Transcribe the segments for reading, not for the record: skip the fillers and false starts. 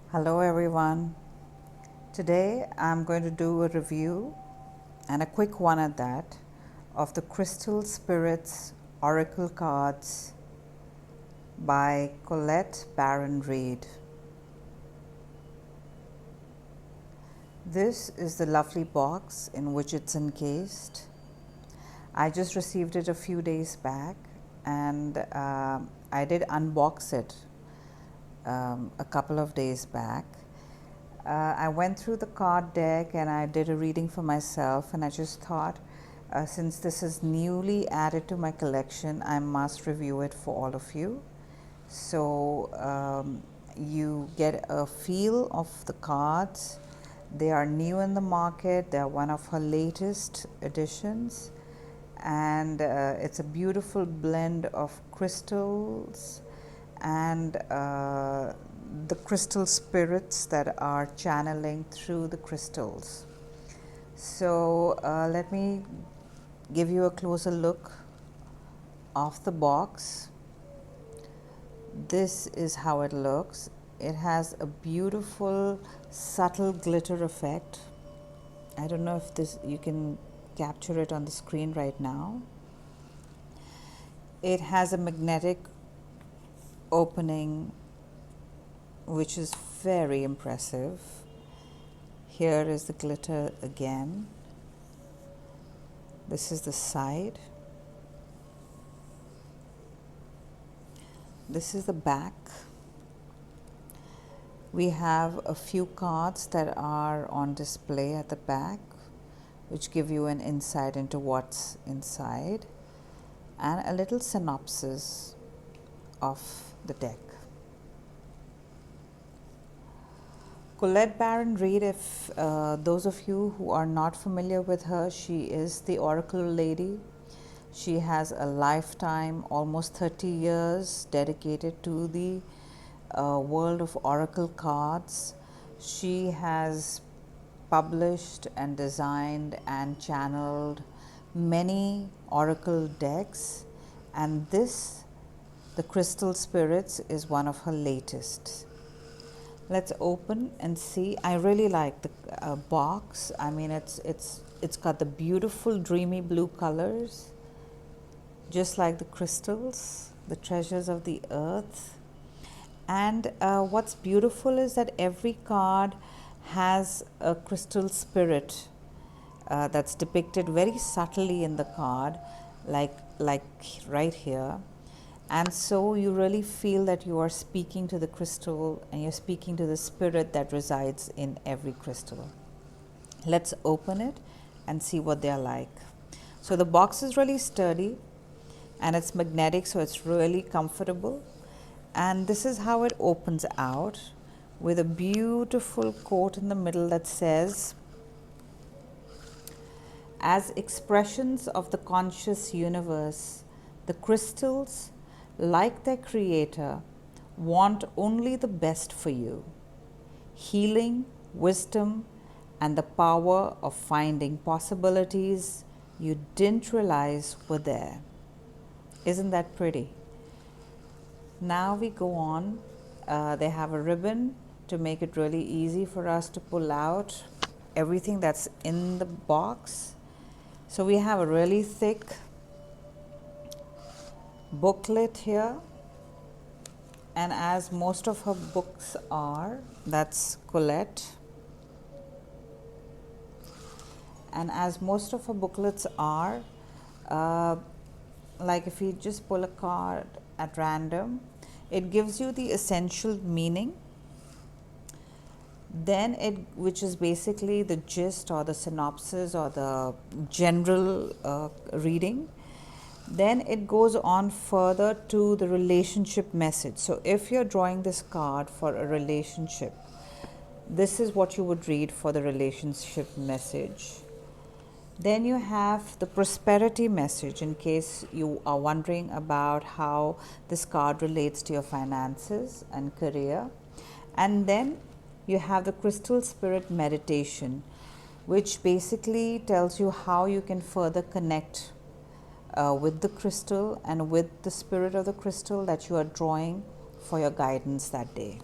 Hello everyone. Today I'm going to do a review, and a quick one at that, of the Crystal Spirits Oracle cards by Colette Reid. This is the lovely box in which it's encased. I just received it a few days back, and I did unbox it a couple of days back. I went through the card deck and I did a reading for myself, and I just thought, since this is newly added to my collection, I must review it for all of you. So you get a feel of the cards. They are new in the market. They are one of her latest editions, and it's a beautiful blend of crystals and the crystal spirits that are channeling through the crystals. So let me give you a closer look of the box. This is how it looks. It has a beautiful subtle glitter effect. I don't know if you can capture it on the screen right now. It has a magnetic opening which is very impressive. Here is the glitter again. This is the side. This is the back. We have a few cards that are on display at the back, which give you an insight into what's inside, and a little synopsis of the deck. Colette Reid, if those of you who are not familiar with her, she is the Oracle Lady. She has a lifetime, almost 30 years, dedicated to the world of Oracle cards. She has published and designed and channeled many Oracle decks, and this, the Crystal Spirits, is one of her latest. Let's open and see. I really like the box. I mean, it's got the beautiful dreamy blue colors, just like the crystals, the treasures of the earth. And what's beautiful is that every card has a crystal spirit that's depicted very subtly in the card, like right here. And so you really feel that you are speaking to the crystal, and you're speaking to the spirit that resides in every crystal. Let's open it and see what they're like. So the box is really sturdy and it's magnetic, so it's really comfortable. And this is how it opens out, with a beautiful quote in the middle that says, "As expressions of the conscious universe, the crystals, like their creator, want only the best for you. Healing, wisdom, and the power of finding possibilities you didn't realize were there." Isn't that pretty? Now we go on. They have a ribbon to make it really easy for us to pull out everything that's in the box. So we have a really thick booklet here, and as most of her books are, that's Colette, and as most of her booklets are, like if you just pull a card at random, it gives you the essential meaning, then which is basically the gist or the synopsis or the general reading. Then it goes on further to the relationship message. So if you're drawing this card for a relationship, this is what you would read for the relationship message. Then you have the prosperity message, in case you are wondering about how this card relates to your finances and career. And then you have the crystal spirit meditation, which basically tells you how you can further connect with the crystal and with the spirit of the crystal that you are drawing for your guidance that day.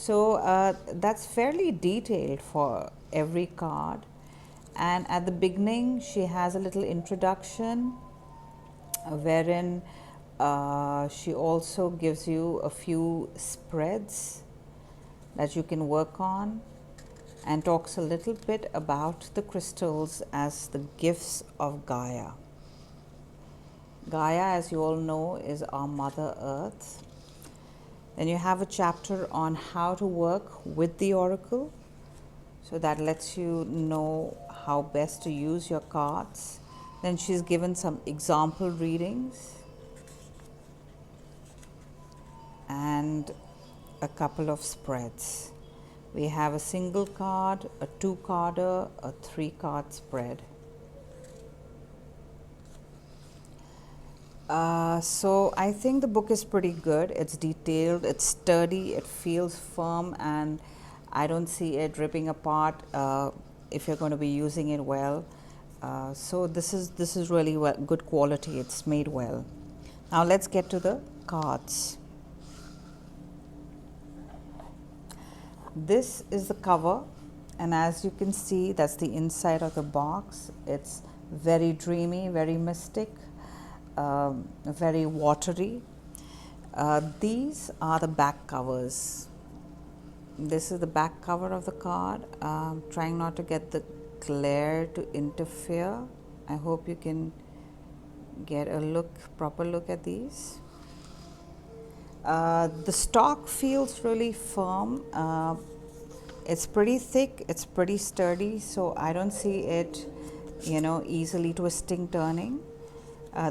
So that's fairly detailed for every card. And at the beginning, she has a little introduction wherein she also gives you a few spreads that you can work on, and talks a little bit about the crystals as the gifts of Gaia. Gaia, as you all know, is our Mother Earth. Then you have a chapter on how to work with the oracle. So that lets you know how best to use your cards. Then she's given some example readings and a couple of spreads. We have a single card, a two-carder, a three-card spread. So I think the book is pretty good. It's detailed, it's sturdy, it feels firm, and I don't see it ripping apart if you're going to be using it well. So this is really good quality. It's made well. Now let's get to the cards. This is the cover, and as you can see, that's the inside of the box. It's very dreamy, very mystic, very watery. These are the back covers. This is the back cover of the card. Trying not to get the glare to interfere. I hope you can get a proper look at these. The stock feels really firm. It's pretty thick, it's pretty sturdy, so I don't see it, easily twisting, turning.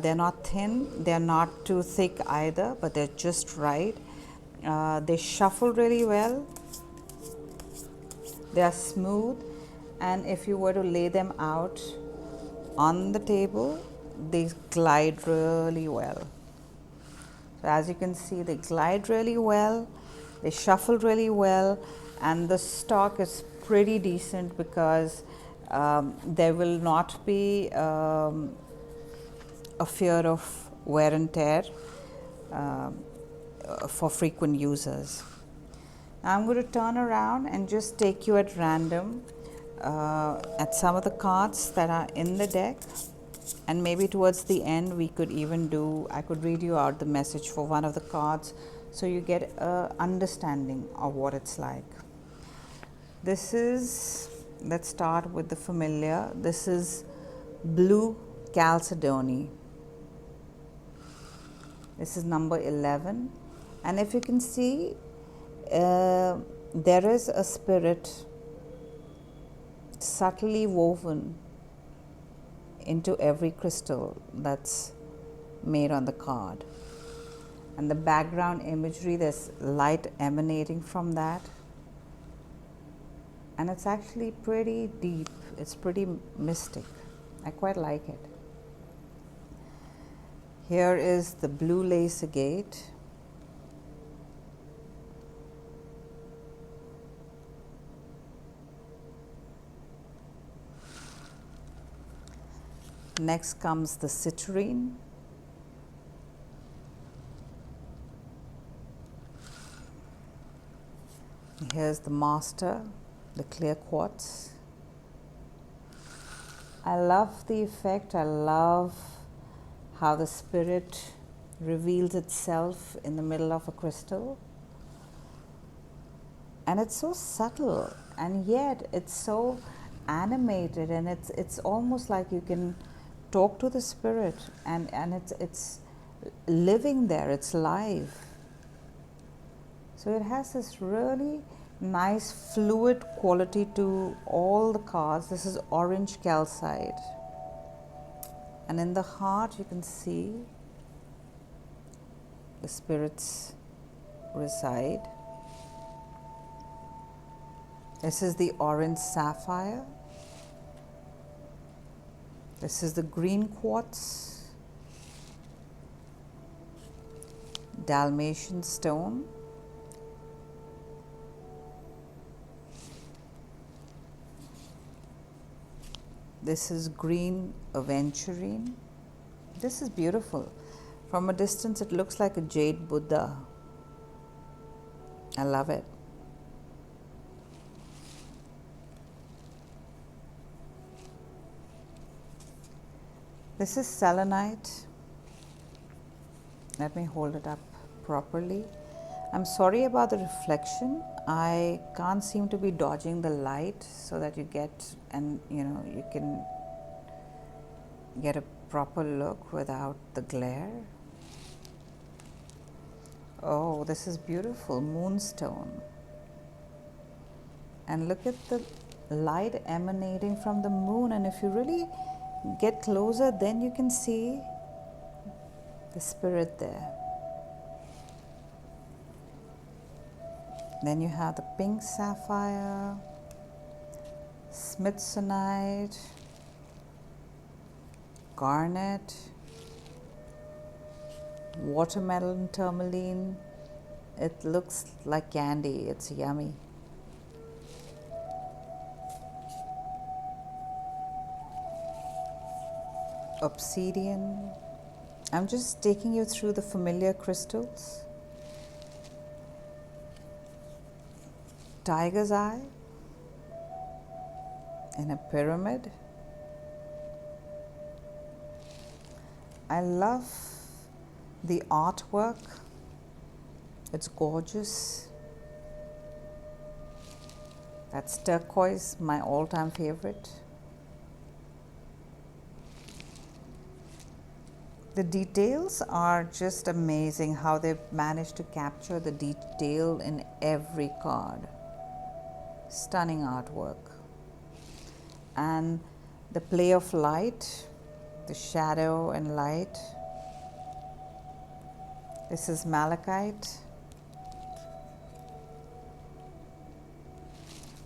They're not thin, they're not too thick either, but they're just right. They shuffle really well. They are smooth, and if you were to lay them out on the table, they glide really well. So as you can see, they glide really well, they shuffle really well, and the stock is pretty decent because there will not be a fear of wear and tear for frequent users. Now I'm going to turn around and just take you at random at some of the cards that are in the deck. And maybe towards the end I could read you out the message for one of the cards so you get an understanding of what it's like. Let's start with the familiar. This is Blue Chalcedony. This is number 11. And if you can see, there is a spirit subtly woven into every crystal that's made on the card. And the background imagery, there's light emanating from that. And it's actually pretty deep. It's pretty mystic. I quite like it. Here is the blue lace agate. Next comes the citrine. Here's the master, the clear quartz. I love the effect. I love how the spirit reveals itself in the middle of a crystal. And it's so subtle, and yet it's so animated, and it's almost like you can talk to the spirit, and it's living there, it's live. So it has this really nice fluid quality to all the cards. This is orange calcite, and in the heart you can see the spirits reside. This is the orange sapphire. This is the green quartz, Dalmatian stone. This is green aventurine. This is beautiful. From a distance, it looks like a jade Buddha. I love it. This is selenite. Let me hold it up properly. I'm sorry about the reflection. I can't seem to be dodging the light so that you get, and you can get a proper look without the glare. Oh, this is beautiful, moonstone. And look at the light emanating from the moon, and if you really get closer, then you can see the spirit there. Then you have the pink sapphire, smithsonite, garnet, watermelon tourmaline. It looks like candy. It's yummy. Obsidian. I'm just taking you through the familiar crystals. Tiger's eye in a pyramid. I love the artwork. It's gorgeous. That's turquoise, my all-time favorite. The details are just amazing, how they've managed to capture the detail in every card. Stunning artwork. And the play of light, the shadow and light. This is malachite.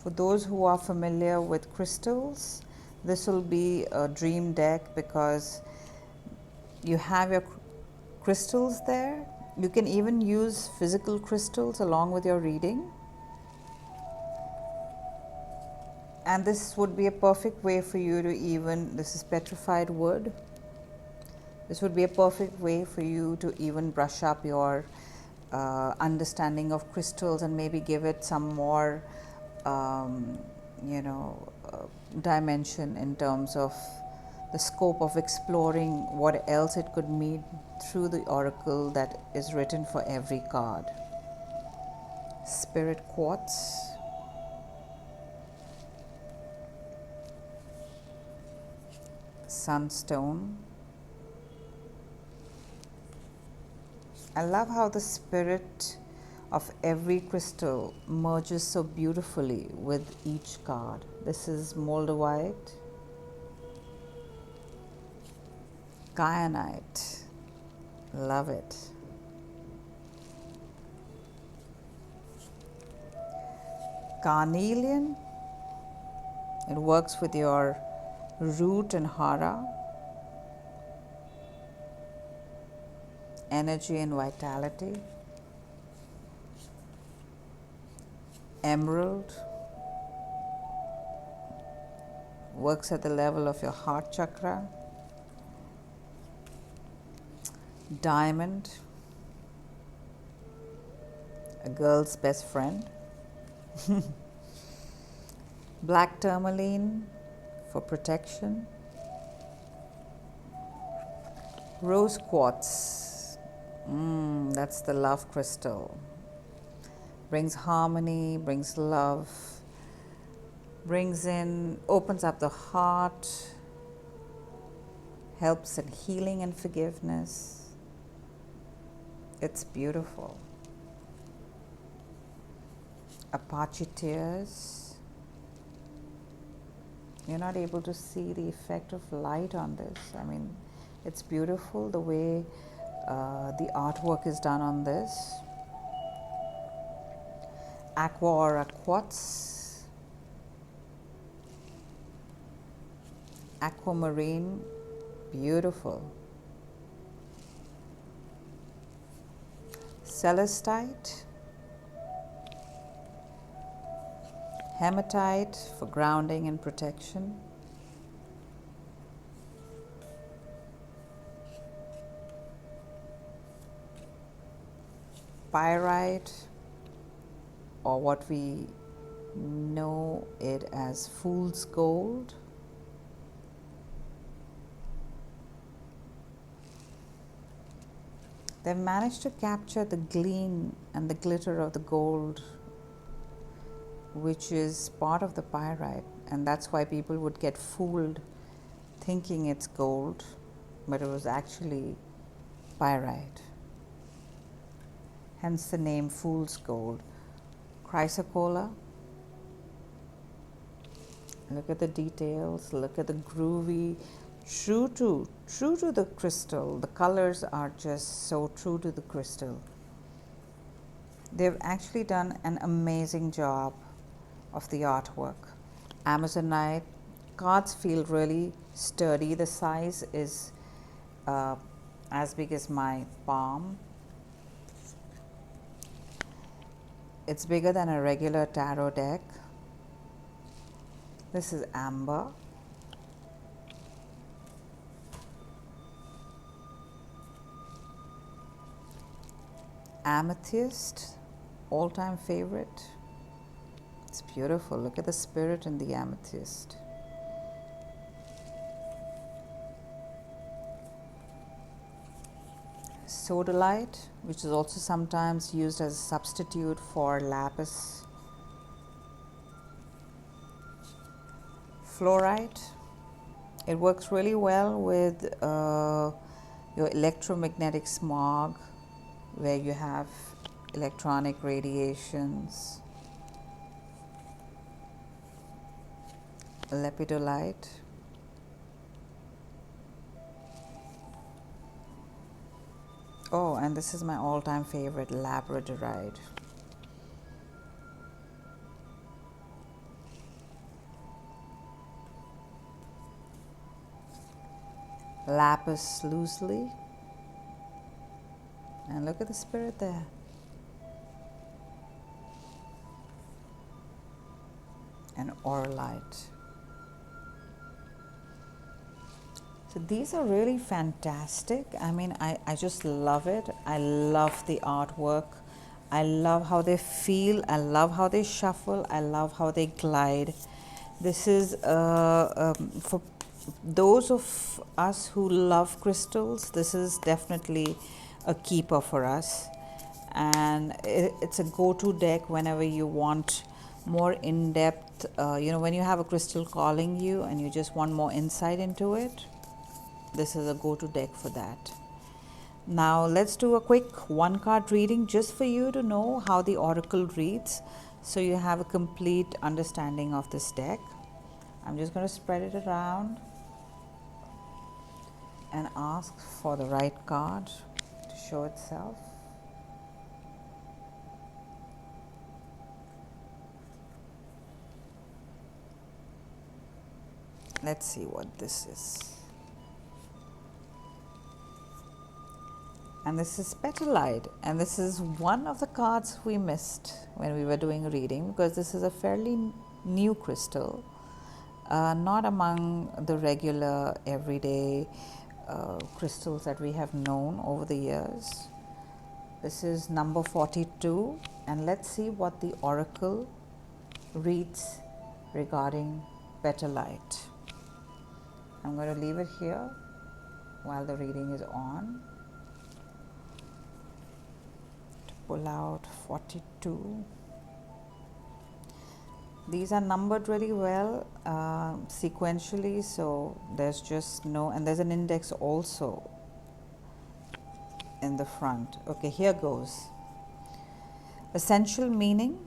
For those who are familiar with crystals, this will be a dream deck because you have your crystals there. You can even use physical crystals along with your reading. And this would be a perfect way for you to this is petrified wood. This would be a perfect way for you to even brush up your understanding of crystals and maybe give it some more, dimension in terms of the scope of exploring what else it could mean through the oracle that is written for every card. Spirit quartz. Sunstone. I love how the spirit of every crystal merges so beautifully with each card. This is moldavite. Kyanite. Love it. Carnelian. It works with your root and hara. Energy and vitality. Emerald. Works at the level of your heart chakra. Diamond, a girl's best friend. Black tourmaline for protection. Rose quartz, that's the love crystal. Brings harmony, brings love, opens up the heart, helps in healing and forgiveness. It's beautiful. Apache tears. You're not able to see the effect of light on this. I mean, it's beautiful the way the artwork is done on this. Aqua aura quartz. Aquamarine, beautiful. Celestite, hematite for grounding and protection, pyrite, or what we know it as fool's gold, They've managed to capture the gleam and the glitter of the gold, which is part of the pyrite, and that's why people would get fooled thinking it's gold, but it was actually pyrite. Hence the name fool's gold. Chrysocolla. Look at the details, look at the groovy, true to the crystal. The colors are just so true to the crystal. They've actually done an amazing job of the artwork. Amazonite cards feel really sturdy. The size is as big as my palm. It's bigger than a regular tarot deck. This is amber. Amethyst, all-time favorite. It's beautiful. Look at the spirit in the amethyst. Sodalite, which is also sometimes used as a substitute for lapis. Fluorite. It works really well with your electromagnetic smog, where you have electronic radiations. Lepidolite. Oh, and this is my all-time favorite, labradorite. Lapis lazuli. And look at the spirit there. And auralite. So these are really fantastic. I mean, I just love it. I love the artwork. I love how they feel. I love how they shuffle. I love how they glide. This is for those of us who love crystals, this is definitely a keeper for us. And it's a go-to deck whenever you want more in-depth, when you have a crystal calling you and you just want more insight into it. This is a go-to deck for that. Now let's do a quick one-card reading just for you to know how the oracle reads, so you have a complete understanding of this deck. I'm just going to spread it around and ask for the right card to show itself. Let's see what this is. And this is petalite, and this is one of the cards we missed when we were doing a reading, because this is a fairly new crystal, not among the regular everyday crystals that we have known over the years. This is number 42, and let's see what the oracle reads regarding petalite. I'm going to leave it here while the reading is on. To pull out 42. These are numbered really well sequentially, so there's just no, and there's an index also in the front. Okay, here goes. Essential meaning: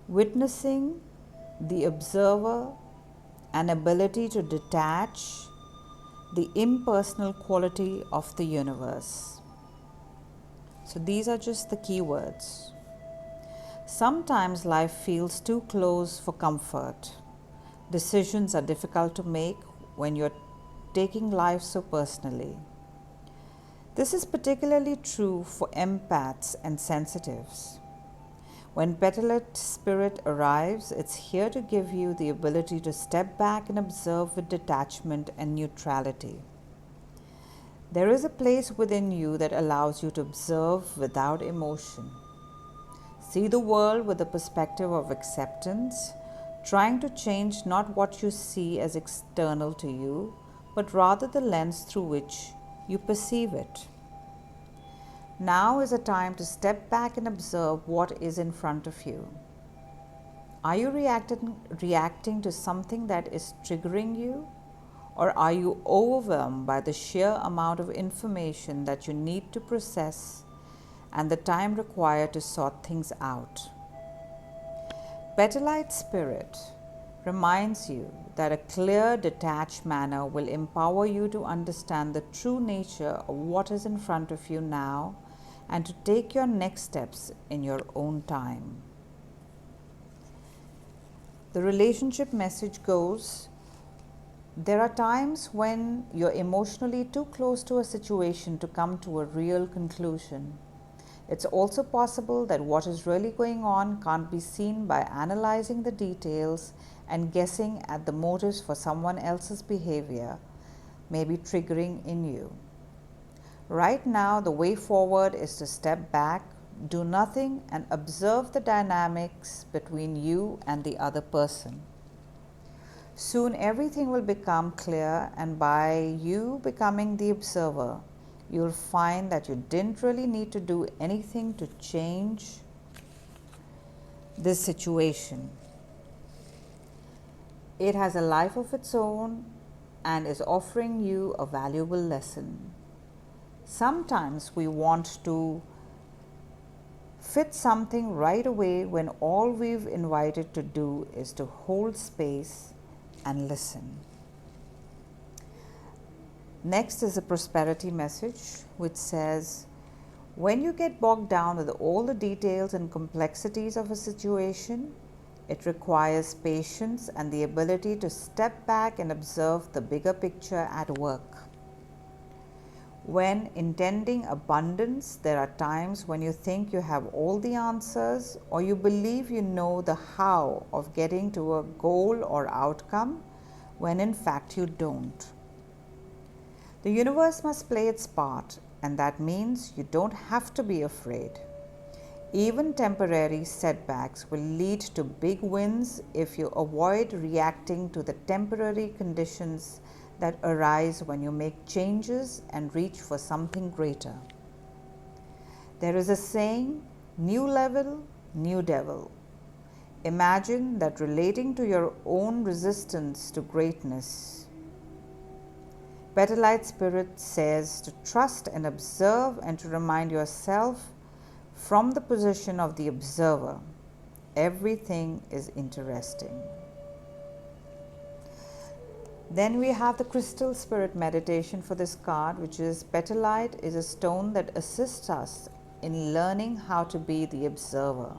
witnessing the observer, an ability to detach the impersonal quality of the universe. So these are just the key words. Sometimes life feels too close for comfort. Decisions are difficult to make when you're taking life so personally. This is particularly true for empaths and sensitives. When petalite spirit arrives, it's here to give you the ability to step back and observe with detachment and neutrality. There is a place within you that allows you to observe without emotion. See the world with the perspective of acceptance, trying to change not what you see as external to you, but rather the lens through which you perceive it. Now is a time to step back and observe what is in front of you. Are you reacting to something that is triggering you? Or are you overwhelmed by the sheer amount of information that you need to process and the time required to sort things out? Petalite Spirit reminds you that a clear, detached manner will empower you to understand the true nature of what is in front of you now and to take your next steps in your own time. The relationship message goes, there are times when you're emotionally too close to a situation to come to a real conclusion. It's also possible that what is really going on can't be seen by analyzing the details and guessing at the motives for someone else's behavior may be triggering in you. Right now, the way forward is to step back, do nothing, and observe the dynamics between you and the other person. Soon everything will become clear, and by you becoming the observer, you'll find that you didn't really need to do anything to change this situation. It has a life of its own and is offering you a valuable lesson. Sometimes we want to fit something right away when all we've invited to do is to hold space and listen. Next is a prosperity message which says, when you get bogged down with all the details and complexities of a situation, it requires patience and the ability to step back and observe the bigger picture at work. When intending abundance, there are times when you think you have all the answers or you believe you know the how of getting to a goal or outcome, when in fact you don't. The universe must play its part, and that means you don't have to be afraid. Even temporary setbacks will lead to big wins if you avoid reacting to the temporary conditions that arise when you make changes and reach for something greater. There is a saying, new level, new devil. Imagine that relating to your own resistance to greatness. Petalite Spirit says to trust and observe and to remind yourself from the position of the observer. Everything is interesting. Then we have the Crystal Spirit meditation for this card, which is Petalite is a stone that assists us in learning how to be the observer.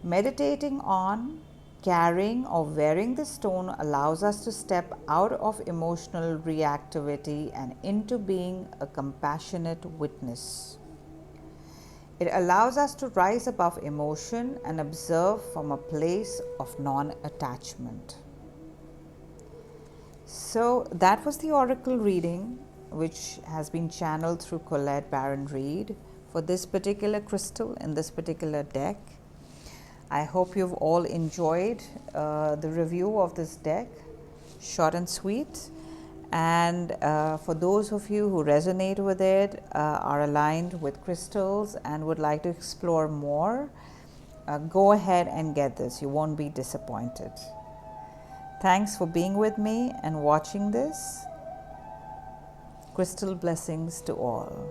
Meditating on, carrying or wearing the stone allows us to step out of emotional reactivity and into being a compassionate witness. It allows us to rise above emotion and observe from a place of non-attachment. So that was the oracle reading, which has been channeled through Colette Reid for this particular crystal in this particular deck. I hope you've all enjoyed the review of this deck, short and sweet. And for those of you who resonate with it, are aligned with crystals and would like to explore more, go ahead and get this. You won't be disappointed. Thanks for being with me and watching this. Crystal blessings to all.